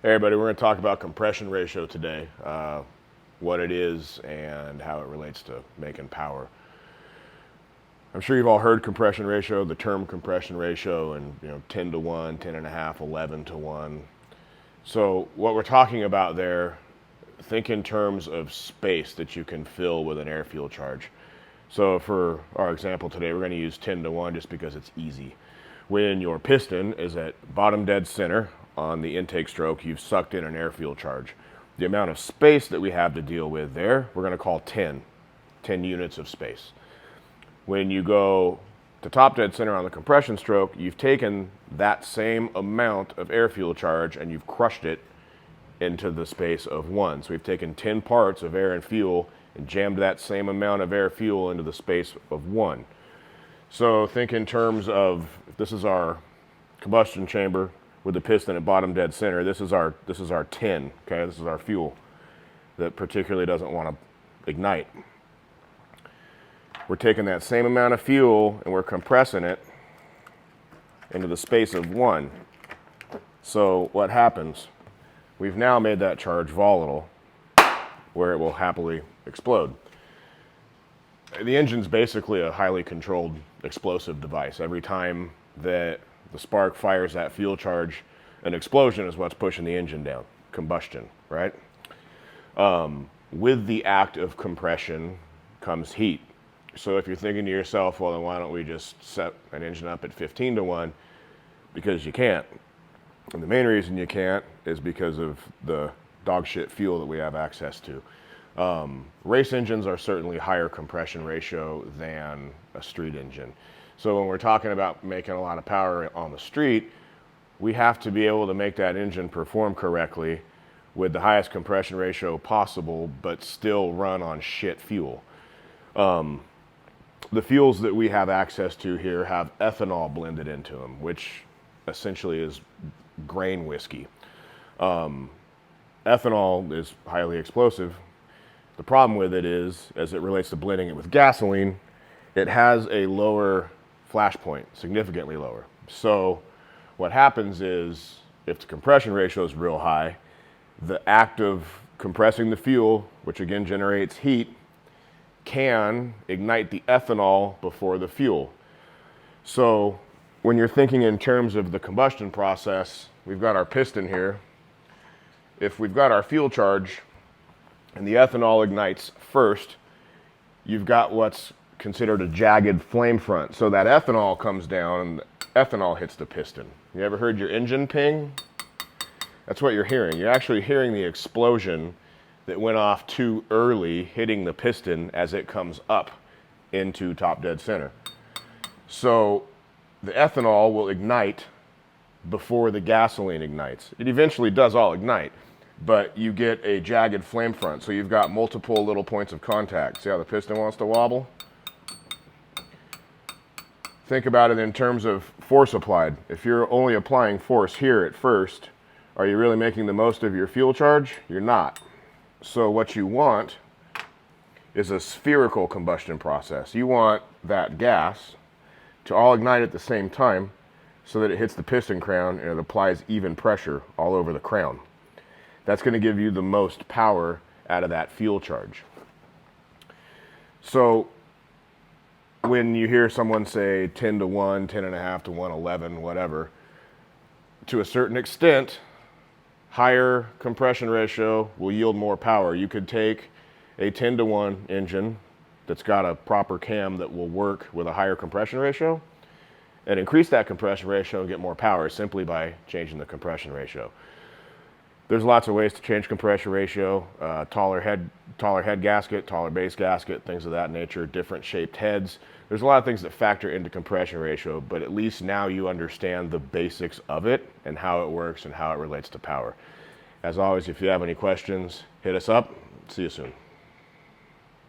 Hey everybody, we're going to talk about compression ratio today, what it is and how it relates to making power. I'm sure you've all heard compression ratio, the term compression ratio, and 10 to 1, 10 and a half, 11 to 1. So what we're talking about there, think in terms of space that you can fill with an air fuel charge. So for our example today, we're going to use 10 to 1 just because it's easy. When your piston is at bottom dead center on the intake stroke, you've sucked in an air fuel charge. The amount of space that we have to deal with there, we're going to call 10 units of space. When you go to top dead center on the compression stroke, you've taken that same amount of air fuel charge and you've crushed it into the space of 1. So we've taken 10 parts of air and fuel and jammed that same amount of air fuel into the space of 1. So think in terms of, if this is our combustion chamber with the piston at bottom dead center, this is our 10, okay? This is our fuel that particularly doesn't want to ignite. We're taking that same amount of fuel and we're compressing it into the space of 1. So what happens? We've now made that charge volatile where it will happily explode. The engine's basically a highly controlled explosive device. Every time that the spark fires that fuel charge, an explosion is what's pushing the engine down. Combustion, right? With the act of compression comes heat. So if you're thinking to yourself, well, then why don't we just set an engine up at 15 to 1? Because you can't. And the main reason you can't is because of the dog shit fuel that we have access to. Race engines are certainly higher compression ratio than a street engine. So when we're talking about making a lot of power on the street, we have to be able to make that engine perform correctly with the highest compression ratio possible, but still run on shit fuel. The fuels that we have access to here have ethanol blended into them, which essentially is grain whiskey. Ethanol is highly explosive. The problem with it is, as it relates to blending it with gasoline, it has a lower flash point, significantly lower. So what happens is, if the compression ratio is real high, the act of compressing the fuel, which again generates heat, can ignite the ethanol before the fuel. So when you're thinking in terms of the combustion process, we've got our piston here. If we've got our fuel charge and the ethanol ignites first, you've got what's considered a jagged flame front. So that ethanol comes down and the ethanol hits the piston. You ever heard your engine ping? That's what you're hearing. You're actually hearing the explosion that went off too early, hitting the piston as it comes up into top dead center. So the ethanol will ignite before the gasoline ignites. It eventually does all ignite, but you get a jagged flame front. So you've got multiple little points of contact. See how the piston wants to wobble? Think about it in terms of force applied. If you're only applying force here at first, are you really making the most of your fuel charge? You're not. So what you want is a spherical combustion process. You want that gas to all ignite at the same time so that it hits the piston crown and it applies even pressure all over the crown. That's going to give you the most power out of that fuel charge. So when you hear someone say 10 to 1, 10 and a half to 1, 11, whatever, to a certain extent, higher compression ratio will yield more power. You could take a 10 to 1 engine that's got a proper cam that will work with a higher compression ratio and increase that compression ratio and get more power simply by changing the compression ratio. There's lots of ways to change compression ratio, taller head gasket, taller base gasket, things of that nature, different shaped heads. There's a lot of things that factor into compression ratio, but at least now you understand the basics of it and how it works and how it relates to power. As always, if you have any questions, hit us up. See you soon.